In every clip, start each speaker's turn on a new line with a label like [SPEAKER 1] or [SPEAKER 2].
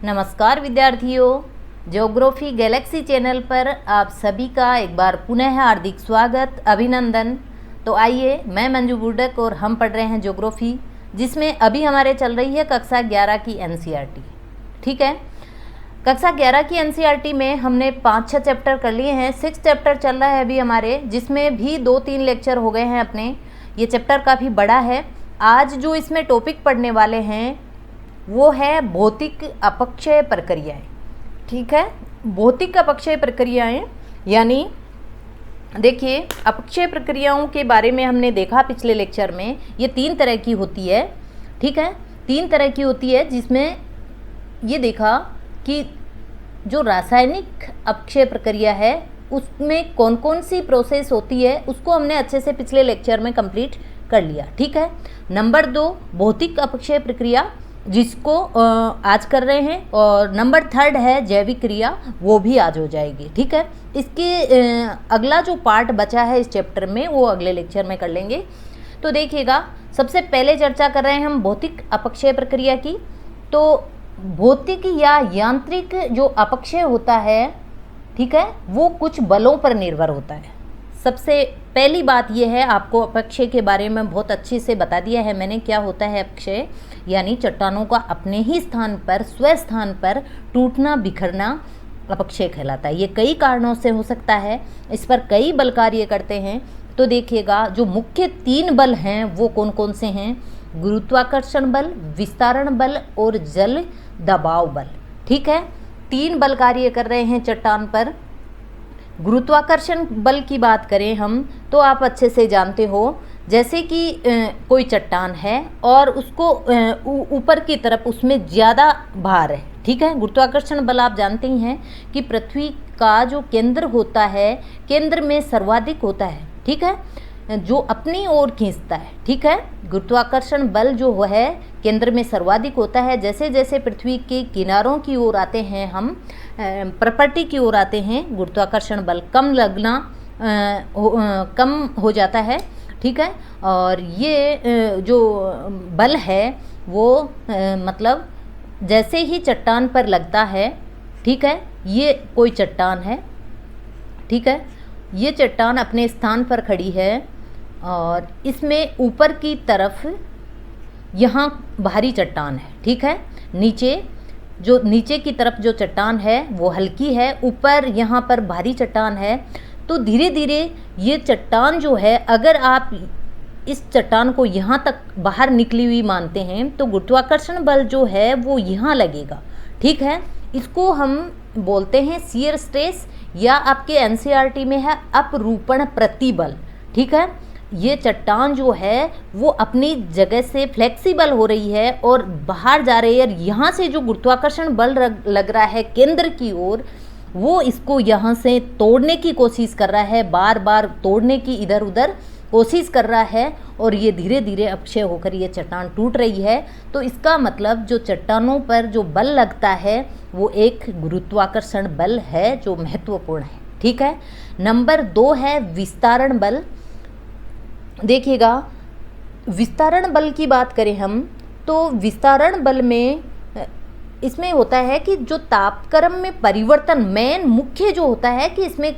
[SPEAKER 1] नमस्कार विद्यार्थियों, geography Galaxy channel पर आप सभी का एक बार पुनः हार्दिक स्वागत, अभिनंदन। तो आइए, मैं मंजू बुर्डक और हम पढ़ रहे हैं ज्योग्राफी, जिसमें अभी हमारे चल रही है कक्षा 11 की एनसीईआरटी। ठीक है, कक्षा 11 की एनसीईआरटी में हमने 5-6 चैप्टर कर लिए हैं। 6 चैप्टर चल रहा है अभी हमारे, जिसमें भी 2-3 लेक्चर हो गए हैं अपने। ये चैप्टर काफ़ी बड़ा है। आज जो इसमें टॉपिक पढ़ने वाले हैं वो है भौतिक अपक्षय प्रक्रियाएं। ठीक है, भौतिक अपक्षय प्रक्रियाएं यानी देखिए, अपक्षय प्रक्रियाओं के बारे में हमने देखा पिछले लेक्चर में। ये 3 तरह की होती है। ठीक है, 3 तरह की होती है, जिसमें ये देखा कि जो रासायनिक अपक्षय प्रक्रिया है उसमें कौन कौन सी प्रोसेस होती है, उसको हमने अच्छे से पिछले लेक्चर में कंप्लीट कर लिया। ठीक है, नंबर 2 भौतिक अपक्षय प्रक्रिया, जिसको आज कर रहे हैं, और नंबर 3 है जैविक क्रिया, वो भी आज हो जाएगी। ठीक है, इसके अगला जो पार्ट बचा है इस चैप्टर में वो अगले लेक्चर में कर लेंगे। तो देखिएगा, सबसे पहले चर्चा कर रहे हैं हम भौतिक अपक्षय प्रक्रिया की। तो भौतिक या यांत्रिक जो अपक्षय होता है, ठीक है, वो कुछ बलों पर निर्भर होता है। सबसे पहली बात यह है, आपको अपक्षय के बारे में बहुत अच्छे से बता दिया है मैंने। क्या होता है अपक्षय? यानी चट्टानों का अपने ही स्थान पर, स्वस्थान पर टूटना, बिखरना अपक्षय कहलाता है। ये कई कारणों से हो सकता है, इस पर कई बल कार्य करते हैं। तो देखिएगा, जो मुख्य 3 बल हैं वो कौन कौन से हैं? गुरुत्वाकर्षण बल, विस्तारण बल और जल दबाव बल। ठीक है, 3 बल कार्य कर रहे हैं चट्टान पर। गुरुत्वाकर्षण बल की बात करें हम, तो आप अच्छे से जानते हो, जैसे कि कोई चट्टान है और उसको ऊपर की तरफ उसमें ज़्यादा भार है। ठीक है, गुरुत्वाकर्षण बल आप जानते ही हैं कि पृथ्वी का जो केंद्र होता है, केंद्र में सर्वाधिक होता है। ठीक है, जो अपनी ओर खींचता है। ठीक है, गुरुत्वाकर्षण बल जो है केंद्र में सर्वाधिक होता है। जैसे जैसे पृथ्वी के किनारों की ओर आते हैं हम, प्रॉपर्टी की ओर आते हैं, गुरुत्वाकर्षण बल कम लगना कम हो जाता है। ठीक है, और ये जो बल है वो मतलब जैसे ही चट्टान पर लगता है, ठीक है, ये कोई चट्टान है, ठीक है, ये चट्टान अपने स्थान पर खड़ी है और इसमें ऊपर की तरफ यहाँ भारी चट्टान है। ठीक है, नीचे की तरफ जो चट्टान है वो हल्की है, ऊपर यहाँ पर भारी चट्टान है। तो धीरे धीरे ये चट्टान जो है, अगर आप इस चट्टान को यहाँ तक बाहर निकली हुई मानते हैं तो गुरुत्वाकर्षण बल जो है वो यहाँ लगेगा। ठीक है, इसको हम बोलते हैं शियर स्ट्रेस, या आपके एनसीईआरटी में है अपरूपण प्रतिबल। ठीक है, ये चट्टान जो है वो अपनी जगह से फ्लेक्सिबल हो रही है और बाहर जा रही है, और यहाँ से जो गुरुत्वाकर्षण बल लग रहा है केंद्र की ओर, वो इसको यहाँ से तोड़ने की कोशिश कर रहा है, बार बार तोड़ने की इधर उधर कोशिश कर रहा है, और ये धीरे धीरे अपक्षय होकर ये चट्टान टूट रही है। तो इसका मतलब जो चट्टानों पर जो बल लगता है वो एक गुरुत्वाकर्षण बल है जो महत्वपूर्ण है। ठीक है, नंबर 2 है विस्तारण बल। देखिएगा, विस्तारण बल की बात करें हम, तो विस्तारण बल में इसमें होता है कि जो तापक्रम में परिवर्तन, मेन मुख्य जो होता है कि इसमें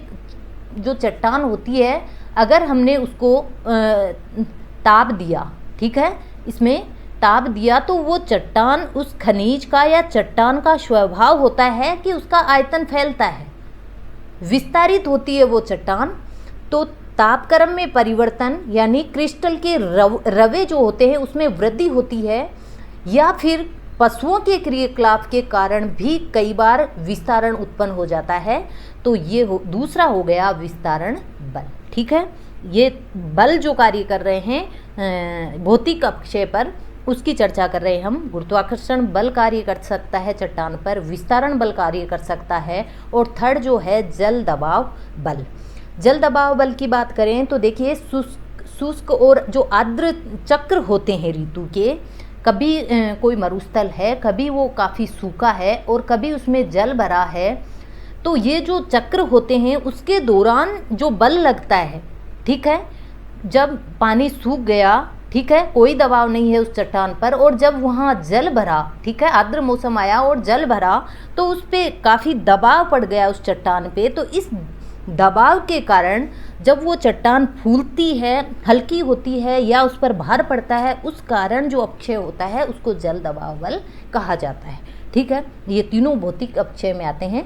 [SPEAKER 1] जो चट्टान होती है, अगर हमने उसको ताप दिया, ठीक है, इसमें ताप दिया, तो वो चट्टान, उस खनिज का या चट्टान का स्वभाव होता है कि उसका आयतन फैलता है, विस्तारित होती है वो चट्टान। तो तापक्रम में परिवर्तन यानी क्रिस्टल के रवे जो होते हैं उसमें वृद्धि होती है, या फिर पशुओं के क्रियाकलाप के कारण भी कई बार विस्तारण उत्पन्न हो जाता है। तो ये दूसरा हो गया विस्तारण बल। ठीक है, ये बल जो कार्य कर रहे हैं भौतिक अपक्षय पर, उसकी चर्चा कर रहे हैं हम। गुरुत्वाकर्षण बल कार्य कर सकता है चट्टान पर, विस्तारण बल कार्य कर सकता है, और 3rd जो है जल दबाव बल। जल दबाव बल की बात करें तो देखिए, शुष्क और जो आर्द्र चक्र होते हैं ऋतु के, कभी कोई मरुस्थल है, कभी वो काफ़ी सूखा है, और कभी उसमें जल भरा है। तो ये जो चक्र होते हैं उसके दौरान जो बल लगता है, ठीक है, जब पानी सूख गया ठीक है, कोई दबाव नहीं है उस चट्टान पर। और जब वहाँ जल भरा, ठीक है, आर्द्र मौसम आया और जल भरा तो उस पर काफ़ी दबाव पड़ गया उस चट्टान पे। तो इस दबाव के कारण जब वो चट्टान फूलती है, हल्की होती है या उस पर भार पड़ता है, उस कारण जो अपक्षय होता है उसको जल दबाव बल कहा जाता है। ठीक है, ये तीनों भौतिक अपक्षय में आते हैं।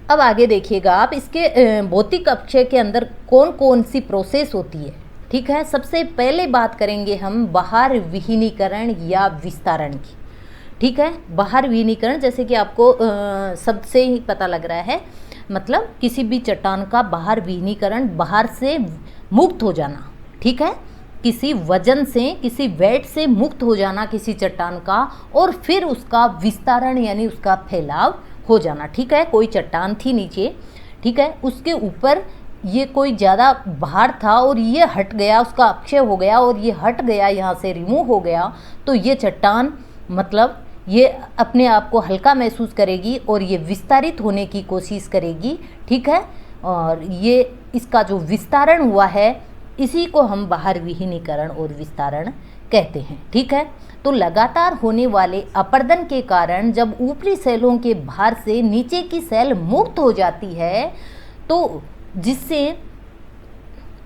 [SPEAKER 1] अब आगे देखिएगा आप, इसके भौतिक अपक्षय के अंदर कौन कौन सी प्रोसेस होती है। ठीक है, सबसे पहले बात करेंगे हम बाहर विहीनीकरण या विस्तारण की। ठीक है, बाहर विहीनीकरण जैसे कि आपको शब्द से ही पता लग रहा है, मतलब किसी भी चट्टान का बाहर विहीनीकरण, बाहर से मुक्त हो जाना। ठीक है, किसी वजन से, किसी वेट से मुक्त हो जाना किसी चट्टान का, और फिर उसका विस्तारण यानी उसका फैलाव हो जाना। ठीक है, कोई चट्टान थी नीचे, ठीक है, उसके ऊपर ये कोई ज़्यादा भार था और ये हट गया, उसका अपक्षय हो गया और ये हट गया, यहाँ से रिमूव हो गया, तो ये चट्टान मतलब ये अपने आप को हल्का महसूस करेगी और ये विस्तारित होने की कोशिश करेगी। ठीक है, और ये इसका जो विस्तारण हुआ है इसी को हम बाहर विहीनीकरण और विस्तारण कहते हैं। ठीक है, तो लगातार होने वाले अपर्दन के कारण जब ऊपरी सेलों के भार से नीचे की सेल मुक्त हो जाती है तो जिससे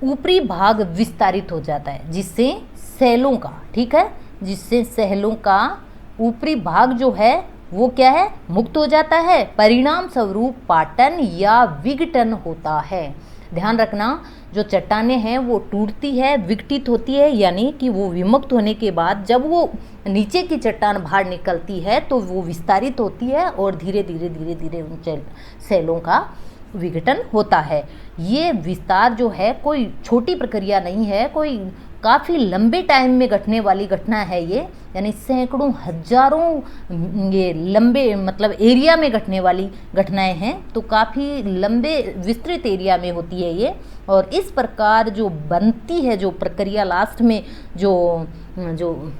[SPEAKER 1] ऊपरी भाग विस्तारित हो जाता है, जिससे सेलों का, ठीक है, जिससे सेलों का ऊपरी भाग जो है वो क्या है, मुक्त हो जाता है। परिणाम स्वरूप पाटन या विघटन होता है। ध्यान रखना, जो चट्टानें हैं वो टूटती है, विघटित होती है, यानी कि वो विमुक्त होने के बाद जब वो नीचे की चट्टान बाहर निकलती है तो वो विस्तारित होती है और धीरे धीरे धीरे धीरे उन सेलों का विघटन होता है। ये विस्तार जो है कोई छोटी प्रक्रिया नहीं है, कोई काफ़ी लंबे टाइम में घटने वाली घटना है ये, यानी सैकड़ों हजारों ये लंबे मतलब एरिया में घटने वाली घटनाएं हैं, तो काफ़ी लंबे विस्तृत एरिया में होती है ये। और इस प्रकार जो बनती है जो प्रक्रिया, लास्ट में जो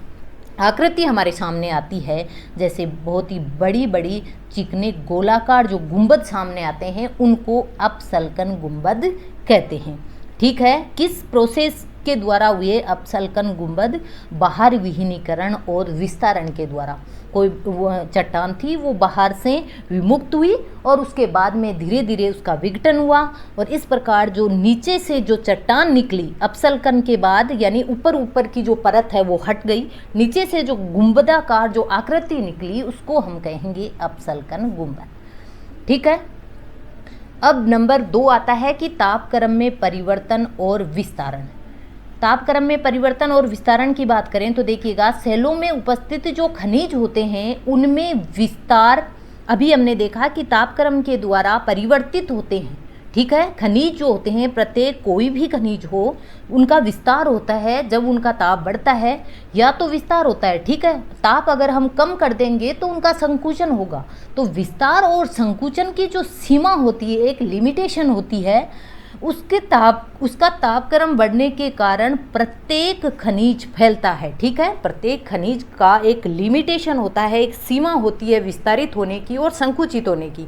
[SPEAKER 1] आकृति हमारे सामने आती है, जैसे बहुत ही बड़ी बड़ी चिकने गोलाकार जो गुंबद सामने आते हैं उनको अपसल्कन गुंबद कहते हैं। ठीक है, किस प्रोसेस के द्वारा हुए अपसल्कन गुंबद? बाहर विहीनीकरण और विस्तारण के द्वारा। कोई चट्टान थी वो बाहर से विमुक्त हुई और उसके बाद में धीरे धीरे उसका विघटन हुआ, और इस प्रकार जो नीचे से जो चट्टान निकली अपसल्कन के बाद, यानी ऊपर ऊपर की जो परत है वो हट गई, नीचे से जो गुंबदाकार जो आकृति निकली उसको हम कहेंगे अपसल्कन गुंबद। ठीक है, अब नंबर 2 आता है कि तापक्रम में परिवर्तन और विस्तारण। तापक्रम में परिवर्तन और विस्तारण की बात करें तो देखिएगा, सेलों में उपस्थित जो खनिज होते हैं उनमें विस्तार, अभी हमने देखा कि तापक्रम के द्वारा परिवर्तित होते हैं। ठीक है, खनिज जो होते हैं, प्रत्येक कोई भी खनिज हो, उनका विस्तार होता है जब उनका ताप बढ़ता है, या तो विस्तार होता है। ठीक है, ताप अगर हम कम कर देंगे तो उनका संकुचन होगा। तो विस्तार और संकुचन की जो सीमा होती है, एक लिमिटेशन होती है, उसका तापक्रम बढ़ने के कारण प्रत्येक खनिज फैलता है। ठीक है, प्रत्येक खनिज का एक लिमिटेशन होता है, एक सीमा होती है विस्तारित होने की और संकुचित होने की।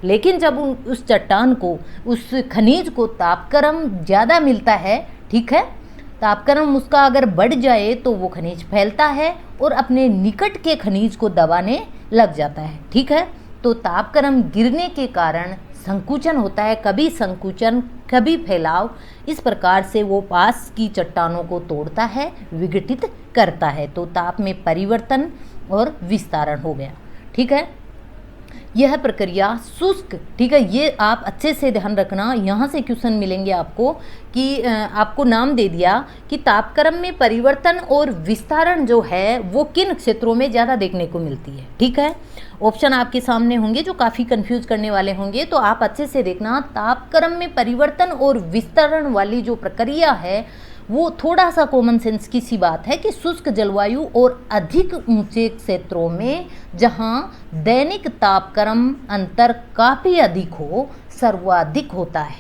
[SPEAKER 1] लेकिन जब उस चट्टान को, उस खनिज को तापक्रम ज़्यादा मिलता है, ठीक है, तापक्रम उसका अगर बढ़ जाए तो वो खनिज फैलता है और अपने निकट के खनिज को दबाने लग जाता है। ठीक है, तो तापक्रम गिरने के कारण संकुचन होता है, कभी संकुचन कभी फैलाव, इस प्रकार से वो पास की चट्टानों को तोड़ता है, विघटित करता है। तो ताप में परिवर्तन और विस्तारण हो गया। ठीक है, यह प्रक्रिया शुष्क, ठीक है, ये आप अच्छे से ध्यान रखना, यहाँ से क्वेश्चन मिलेंगे आपको कि आपको नाम दे दिया कि तापक्रम में परिवर्तन और विस्तारण जो है वो किन क्षेत्रों में ज़्यादा देखने को मिलती है। ठीक है, ऑप्शन आपके सामने होंगे जो काफ़ी कंफ्यूज करने वाले होंगे, तो आप अच्छे से देखना। तापक्रम में परिवर्तन और विस्तारण वाली जो प्रक्रिया है वो थोड़ा सा कॉमन सेंस की सी बात है कि शुष्क जलवायु और अधिक ऊंचे क्षेत्रों में जहां दैनिक तापक्रम अंतर काफ़ी अधिक हो, सर्वाधिक होता है।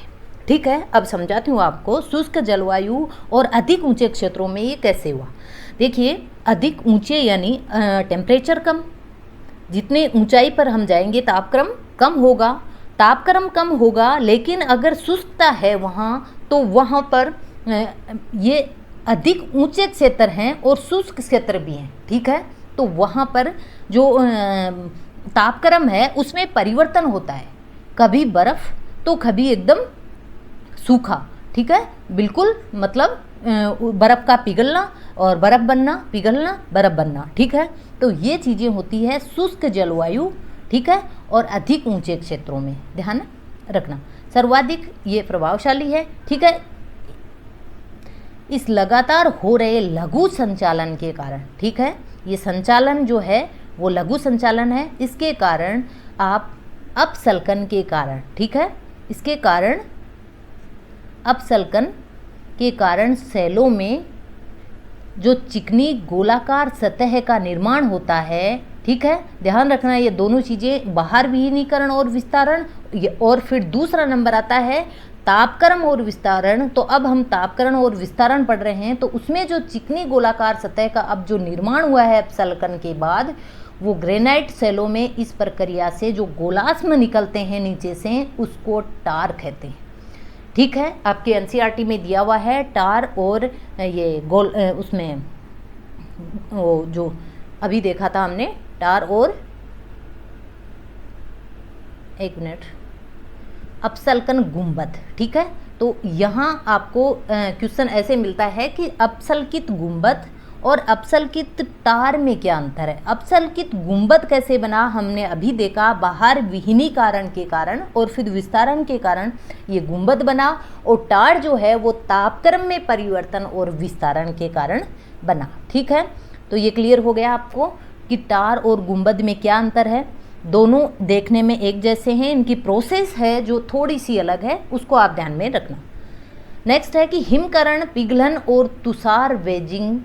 [SPEAKER 1] ठीक है, अब समझाती हूँ आपको शुष्क जलवायु और अधिक ऊंचे क्षेत्रों में ये कैसे हुआ। देखिए, अधिक ऊंचे यानी टेम्परेचर कम, जितने ऊंचाई पर हम जाएंगे तापक्रम कम होगा, लेकिन अगर शुष्कता है वहाँ तो वहाँ पर ये अधिक ऊंचे क्षेत्र हैं और शुष्क क्षेत्र भी हैं, ठीक है। तो वहाँ पर जो तापक्रम है उसमें परिवर्तन होता है, कभी बर्फ़ तो कभी एकदम सूखा, ठीक है, बिल्कुल मतलब बर्फ़ का पिघलना और बर्फ़ बनना, पिघलना बर्फ़ बनना, ठीक है। तो ये चीज़ें होती है शुष्क जलवायु, ठीक है, और अधिक ऊंचे क्षेत्रों में, ध्यान रखना। सर्वाधिक ये प्रभावशाली है, ठीक है, इस लगातार हो रहे लघु संचालन के कारण, ठीक है, ये संचालन जो है वो लघु संचालन है, इसके कारण आप अपसल्कन के कारण, ठीक है, इसके कारण अपसल्कन के कारण सेलों में जो चिकनी गोलाकार सतह का निर्माण होता है, ठीक है, ध्यान रखना ये दोनों चीज़ें, बाहर विहीनीकरण और विस्तारण, और फिर दूसरा नंबर आता है तापक्रम और विस्तारण। तो अब हम तापक्रम और विस्तारण पढ़ रहे हैं, तो उसमें जो चिकनी गोलाकार सतह का अब जो निर्माण हुआ है अपसल्कन के बाद, वो ग्रेनाइट सेलों में इस प्रक्रिया से जो गोलाश्म निकलते हैं नीचे से, उसको टार कहते हैं, ठीक है। आपके एनसीईआरटी में दिया हुआ है टार और ये उसमें वो जो अभी देखा था हमने, टार और एक मिनट अपसल्कन गुंबद, ठीक है। तो यहाँ आपको क्वेश्चन ऐसे मिलता है कि अपसल्कित गुंबद और अपसल्कित टार में क्या अंतर है। अपसल्कित गुंबद कैसे बना हमने अभी देखा, बाहर विहीनीकरण के कारण और फिर विस्तारण के कारण ये गुंबद बना, और टार जो है वो तापक्रम में परिवर्तन और विस्तारण के कारण बना, ठीक है। तो ये क्लियर हो गया आपको कि टार और गुंबद में क्या अंतर है। दोनों देखने में एक जैसे हैं, इनकी प्रोसेस है जो थोड़ी सी अलग है, उसको आप ध्यान में रखना। नेक्स्ट है कि हिमकरण, पिघलन और तुषार वेजिंग,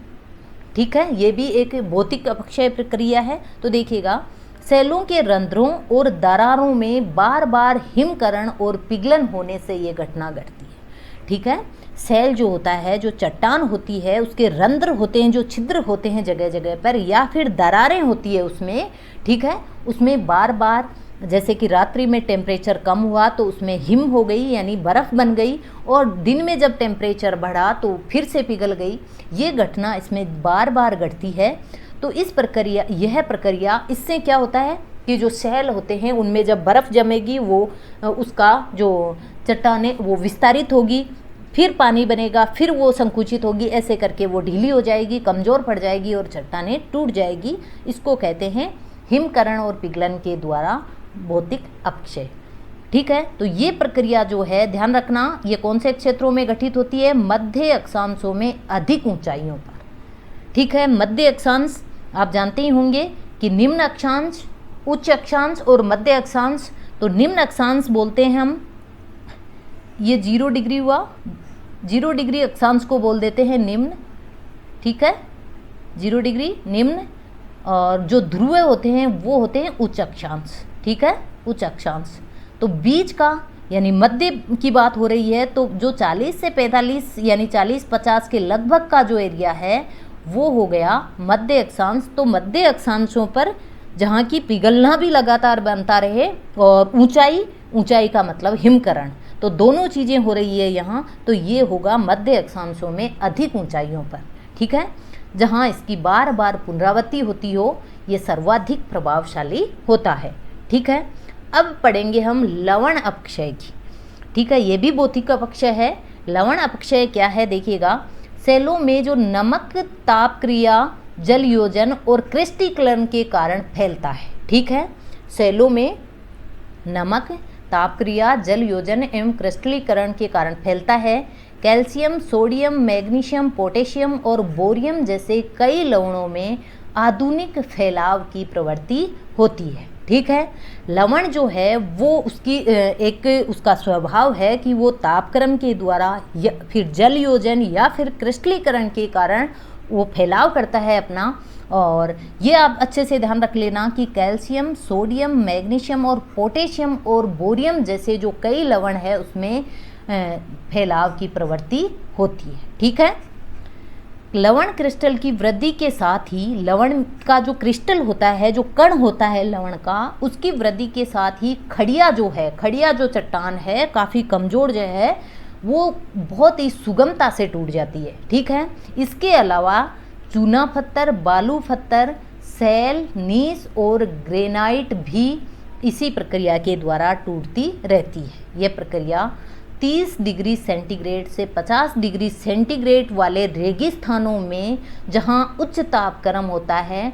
[SPEAKER 1] ठीक है, ये भी एक भौतिक अपक्षय प्रक्रिया है। तो देखिएगा, सेलों के रंध्रों और दरारों में बार बार हिमकरण और पिघलन होने से ये घटना घटती है, ठीक है। सेल जो होता है, जो चट्टान होती है, उसके रंध्र होते हैं, जो छिद्र होते हैं जगह जगह पर, या फिर दरारें होती है उसमें, ठीक है, उसमें बार बार, जैसे कि रात्रि में टेम्परेचर कम हुआ तो उसमें हिम हो गई यानी बर्फ़ बन गई, और दिन में जब टेम्परेचर बढ़ा तो फिर से पिघल गई, ये घटना इसमें बार बार घटती है। तो इस प्रक्रिया, यह प्रक्रिया, इससे क्या होता है कि जो सेल होते हैं उनमें जब बर्फ़ जमेगी, वो उसका जो चट्टानें वो विस्तारित होगी, फिर पानी बनेगा, फिर वो संकुचित होगी, ऐसे करके वो ढीली हो जाएगी, कमज़ोर पड़ जाएगी और चट्टानें टूट जाएगी। इसको कहते हैं हिमकरण और पिघलन के द्वारा भौतिक अपक्षय, ठीक है। तो ये प्रक्रिया जो है, ध्यान रखना, ये कौन से क्षेत्रों में घटित होती है, मध्य अक्षांशों में अधिक ऊंचाइयों पर, ठीक है। मध्य अक्षांश आप जानते ही होंगे कि निम्न अक्षांश, उच्च अक्षांश और मध्य अक्षांश। तो निम्न अक्षांश बोलते हैं हम, ये 0 डिग्री हुआ, 0 डिग्री अक्षांश को बोल देते हैं निम्न, ठीक है, 0 डिग्री निम्न, और जो ध्रुव होते हैं वो होते हैं उच्च अक्षांश, ठीक है, उच्च अक्षांश। तो बीच का यानी मध्य की बात हो रही है, तो जो 40 से 45 यानी 40-50 के लगभग का जो एरिया है वो हो गया मध्य अक्षांश। तो मध्य अक्षांशों पर जहाँ की पिघलना भी लगातार बनता रहे, और ऊंचाई का मतलब हिमकरण, तो दोनों चीज़ें हो रही है यहाँ। तो ये होगा मध्य अक्षांशों में अधिक ऊंचाइयों पर, ठीक है, जहाँ इसकी बार बार पुनरावृत्ति होती हो, ये सर्वाधिक प्रभावशाली होता है, ठीक है। अब पढ़ेंगे हम लवण अपक्षय की, ठीक है, ये भी भौतिक अपक्षय है। लवण अपक्षय क्या है, देखिएगा, सेलों में जो नमक ताप क्रिया, जल योजन और क्रिस्टलीकरण के कारण फैलता है, ठीक है। सेलों में नमक ताप क्रिया, जल योजन एवं क्रिस्टलीकरण के कारण फैलता है। कैल्शियम, सोडियम, मैग्नीशियम, पोटेशियम और बोरियम जैसे कई लवणों में आधुनिक फैलाव की प्रवृत्ति होती है, ठीक है। लवण जो है वो उसकी एक उसका स्वभाव है कि वो तापक्रम के द्वारा या फिर जल योजन या फिर क्रिस्टलीकरण के कारण वो फैलाव करता है अपना। और ये आप अच्छे से ध्यान रख लेना कि कैल्शियम, सोडियम, मैग्नीशियम और पोटेशियम और बोरियम जैसे जो कई लवण है उसमें फैलाव की प्रवृत्ति होती है, ठीक है। लवण क्रिस्टल की वृद्धि के साथ ही लवण का जो क्रिस्टल होता है, जो कण होता है लवण का, उसकी वृद्धि के साथ ही खड़िया जो चट्टान है, काफ़ी कमज़ोर जो है, वो बहुत ही सुगमता से टूट जाती है। ठीक है, इसके अलावा चूना पत्थर, बालू पत्थर, सैल, नीस और ग्रेनाइट भी इसी प्रक्रिया के द्वारा टूटती रहती है। यह प्रक्रिया 30 डिग्री सेंटीग्रेड से 50 डिग्री सेंटीग्रेड वाले रेगिस्तानों में, जहां उच्च तापक्रम होता है,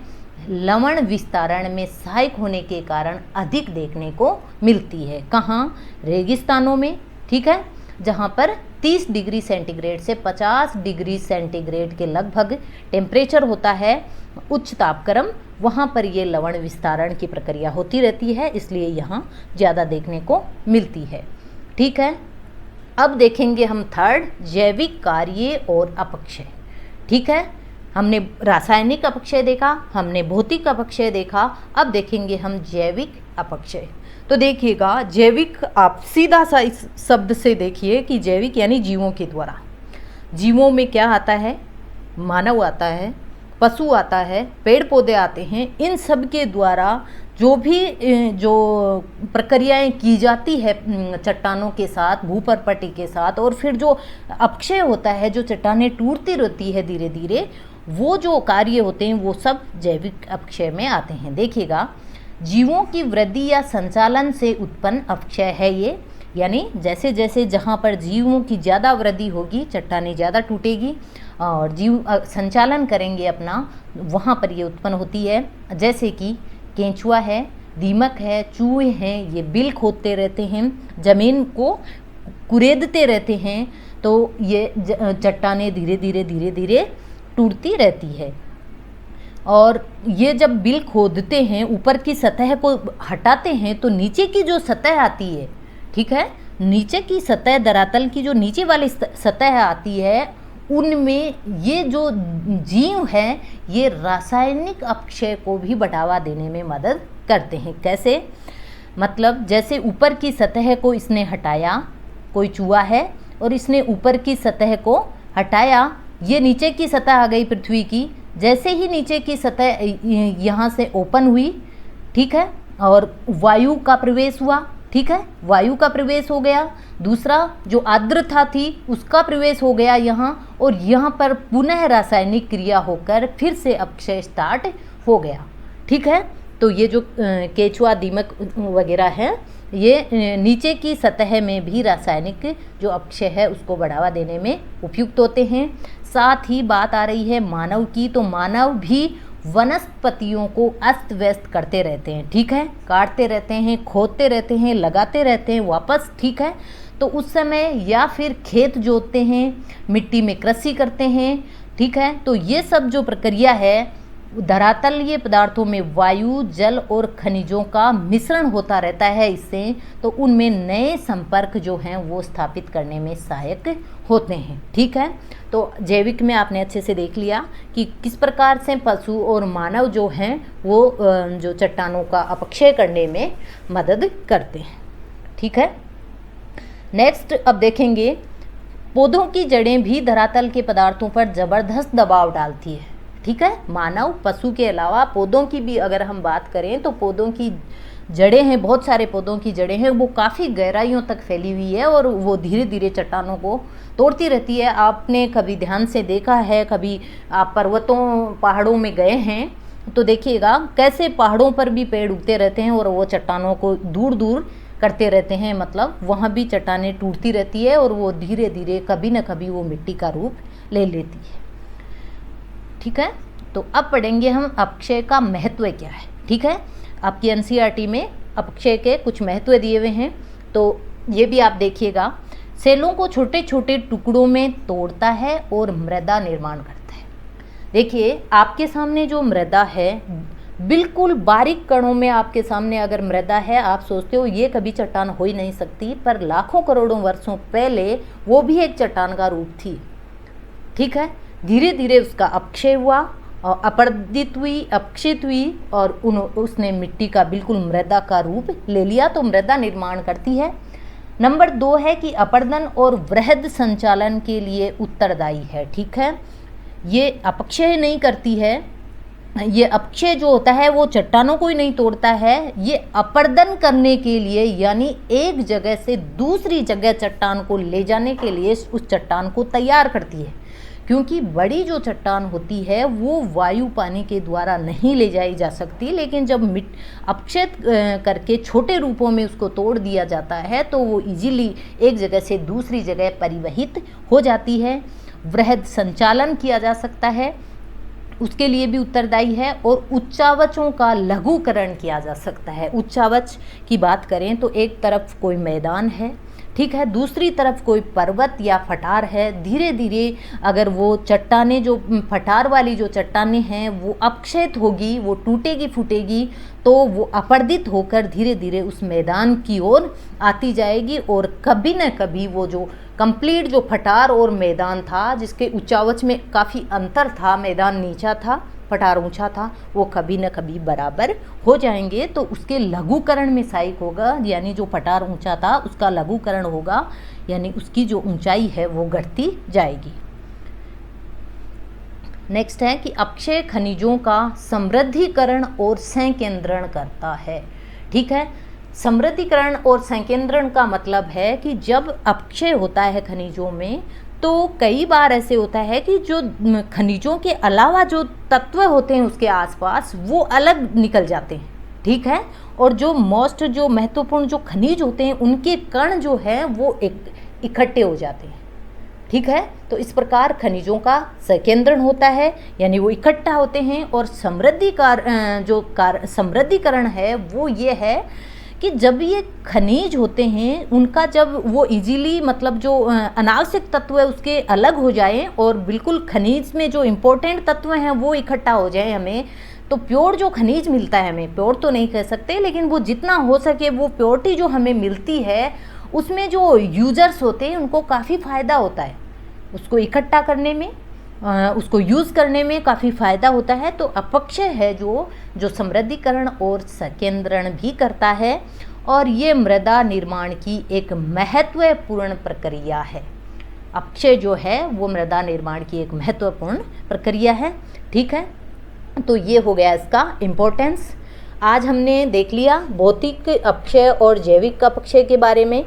[SPEAKER 1] लवण विस्तारण में सहायक होने के कारण अधिक देखने को मिलती है। कहाँ? रेगिस्तानों में। ठीक है, जहाँ पर 30 डिग्री सेंटीग्रेड से 50 डिग्री सेंटीग्रेड के लगभग टेम्परेचर होता है, उच्च तापक्रम, वहाँ पर ये लवण विस्तारण की प्रक्रिया होती रहती है, इसलिए यहाँ ज़्यादा देखने को मिलती है। ठीक है, अब देखेंगे हम थर्ड, जैविक कार्य और अपक्षय। ठीक है, हमने रासायनिक अपक्षय देखा, हमने भौतिक अपक्षय देखा, अब देखेंगे हम जैविक अपक्षय। तो देखिएगा, जैविक आप सीधा सा इस शब्द से देखिए कि जैविक यानी जीवों के द्वारा। जीवों में क्या आता है? मानव आता है, पशु आता है, पेड़ पौधे आते हैं। इन सब के द्वारा जो प्रक्रियाएं की जाती है चट्टानों के साथ, भूपरपट्टी के साथ, और फिर जो अपक्षय होता है, जो चट्टानें टूटती रहती है धीरे धीरे, वो जो कार्य होते हैं वो सब जैविक अपक्षय में आते हैं। देखिएगा, जीवों की वृद्धि या संचालन से उत्पन्न अपक्षय है ये, यानी जैसे जैसे जहाँ पर जीवों की ज़्यादा वृद्धि होगी, चट्टानें ज़्यादा टूटेगी और जीव संचालन करेंगे अपना, वहाँ पर ये उत्पन्न होती है। जैसे कि केंचुआ है, दीमक है, चूहे हैं, ये बिल खोदते रहते हैं, ज़मीन को कुरेदते रहते हैं, तो ये चट्टानें धीरे धीरे टूटती रहती है। और ये जब बिल खोदते हैं, ऊपर की सतह को हटाते हैं, तो नीचे की जो सतह आती है, ठीक है, नीचे की सतह, धरातल की जो नीचे वाली सतह आती है, उनमें ये जो जीव हैं, ये रासायनिक अपक्षय को भी बढ़ावा देने में मदद करते हैं। कैसे? मतलब जैसे ऊपर की सतह को इसने हटाया, कोई चूहा है और इसने ऊपर की सतह को हटाया, ये नीचे की सतह आ गई पृथ्वी की। जैसे ही नीचे की सतह यहाँ से ओपन हुई, ठीक है, और वायु का प्रवेश हुआ, ठीक है, वायु का प्रवेश हो गया, दूसरा जो आर्द्रता थी उसका प्रवेश हो गया यहाँ, और यहाँ पर पुनः रासायनिक क्रिया होकर फिर से अपक्षय स्टार्ट हो गया। ठीक है, तो ये जो केंचुआ, दीमक वगैरह है, ये नीचे की सतह में भी रासायनिक जो अपक्षय है उसको बढ़ावा देने में उपयुक्त होते हैं। साथ ही बात आ रही है मानव की, तो मानव भी वनस्पतियों को अस्त व्यस्त करते रहते हैं। ठीक है, काटते रहते हैं, खोदते रहते हैं, लगाते रहते हैं वापस। ठीक है, तो उस समय या फिर खेत जोतते हैं, मिट्टी में कृषि करते हैं। ठीक है, तो ये सब जो प्रक्रिया है, धरातलीय पदार्थों में वायु, जल और खनिजों का मिश्रण होता रहता है इससे, तो उनमें नए संपर्क जो हैं वो स्थापित करने में सहायक होते हैं। ठीक है, तो जैविक में आपने अच्छे से देख लिया कि किस प्रकार से पशु और मानव जो हैं वो जो चट्टानों का अपक्षय करने में मदद करते हैं। ठीक है, नेक्स्ट अब देखेंगे, पौधों की जड़ें भी धरातल के पदार्थों पर जबरदस्त दबाव डालती है। ठीक है, मानव, पशु के अलावा पौधों की भी अगर हम बात करें तो पौधों की जड़ें हैं, बहुत सारे पौधों की जड़ें हैं, वो काफ़ी गहराइयों तक फैली हुई है और वो धीरे धीरे चट्टानों को तोड़ती रहती है। आपने कभी ध्यान से देखा है, कभी आप पर्वतों, पहाड़ों में गए हैं तो देखिएगा कैसे पहाड़ों पर भी पेड़ उगते रहते हैं और वो चट्टानों को दूर दूर करते रहते हैं, मतलब वहाँ भी चट्टानें टूटती रहती है और वो धीरे धीरे कभी न कभी वो मिट्टी का रूप ले लेती है। ठीक है, तो अब पढ़ेंगे हम अपक्षय का महत्व क्या है। ठीक है, आपकी एनसीईआरटी में अपक्षय के कुछ महत्व दिए हुए हैं, तो ये भी आप देखिएगा। सेलों को छोटे छोटे टुकड़ों में तोड़ता है और मृदा निर्माण करता है। देखिए, आपके सामने जो मृदा है, बिल्कुल बारीक कणों में आपके सामने अगर मृदा है, आप सोचते हो ये कभी चट्टान हो ही नहीं सकती, पर लाखों करोड़ों वर्षों पहले वो भी एक चट्टान का रूप थी। ठीक है, धीरे धीरे उसका अपक्षय हुआ और अपरदित हुई, अपक्षित हुई और उसने मिट्टी का बिल्कुल मृदा का रूप ले लिया, तो मृदा निर्माण करती है। नंबर 2 है कि अपरदन और वृहद संचालन के लिए उत्तरदायी है। ठीक है, ये अपक्षय नहीं करती है, ये अपक्षय जो होता है वो चट्टानों को ही नहीं तोड़ता है, ये अपर्दन करने के लिए, यानी एक जगह से दूसरी जगह चट्टान को ले जाने के लिए उस चट्टान को तैयार करती है। क्योंकि बड़ी जो चट्टान होती है वो वायु पानी के द्वारा नहीं ले जाई जा सकती, लेकिन जब अपक्षय करके छोटे रूपों में उसको तोड़ दिया जाता है तो वो इजीली एक जगह से दूसरी जगह परिवहित हो जाती है। वृहद संचालन किया जा सकता है, उसके लिए भी उत्तरदायी है। और उच्चावचों का लघुकरण किया जा सकता है। उच्चावच की बात करें तो एक तरफ कोई मैदान है, ठीक है, दूसरी तरफ कोई पर्वत या फटार है। धीरे धीरे अगर वो चट्टानें, जो फटार वाली जो चट्टानें हैं वो अपक्षयित होगी, वो टूटेगी फूटेगी, तो वो अपर्दित होकर धीरे धीरे उस मैदान की ओर आती जाएगी। और कभी न कभी वो जो कंप्लीट जो फटार और मैदान था, जिसके उच्चावच में काफ़ी अंतर था, मैदान नीचा था, फटार ऊंचा था, वो कभी न कभी बराबर हो जाएंगे। तो उसके लघुकरण में सहायक होगा, यानी जो फटार ऊंचा था उसका लघुकरण होगा, यानी उसकी जो ऊंचाई है वो घटती जाएगी। नेक्स्ट है कि अपक्षय खनिजों का समृद्धिकरण और संकेंद्रण करता है। ठीक है, समृद्धिकरण और संकेंद्रण का मतलब है कि जब अपक्षय होता है खनिजों में तो कई बार ऐसे होता है कि जो खनिजों के अलावा जो तत्व होते हैं उसके आसपास वो अलग निकल जाते हैं, ठीक है, और जो महत्वपूर्ण जो खनिज होते हैं उनके कण जो हैं वो इकट्ठे हो जाते हैं, ठीक है। तो इस प्रकार खनिजों का संकेंद्रण होता है, यानी वो इकट्ठा होते हैं। और समृद्धिकरण है वो ये है कि जब ये खनिज होते हैं उनका जब वो इजीली, मतलब जो अनावश्यक तत्व है उसके अलग हो जाए और बिल्कुल खनिज में जो इम्पोर्टेंट तत्व हैं वो इकट्ठा हो जाए हमें, तो प्योर जो खनिज मिलता है, हमें प्योर तो नहीं कह सकते, लेकिन वो जितना हो सके वो प्योरिटी जो हमें मिलती है उसमें जो यूजर्स होते हैं उनको काफ़ी फ़ायदा होता है, उसको इकट्ठा करने में, उसको यूज़ करने में काफ़ी फ़ायदा होता है। तो अपक्षय है जो समृद्धिकरण और संकेंद्रण भी करता है, और ये मृदा निर्माण की एक महत्वपूर्ण प्रक्रिया है। अपक्षय जो है वो मृदा निर्माण की एक महत्वपूर्ण प्रक्रिया है, ठीक है। तो ये हो गया इसका इम्पोर्टेंस। आज हमने देख लिया भौतिक अपक्षय और जैविक अपक्षय के बारे में।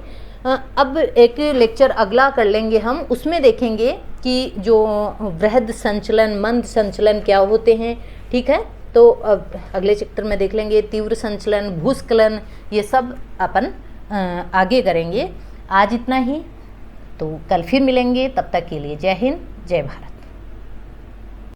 [SPEAKER 1] अब एक लेक्चर अगला कर लेंगे हम, उसमें देखेंगे कि जो वृहद संचलन, मंद संचलन क्या होते हैं, ठीक है। तो अब अगले चैप्टर में देख लेंगे तीव्र संचलन, भूस्खलन, ये सब अपन आगे करेंगे। आज इतना ही, तो कल फिर मिलेंगे, तब तक के लिए जय हिंद, जय भारत।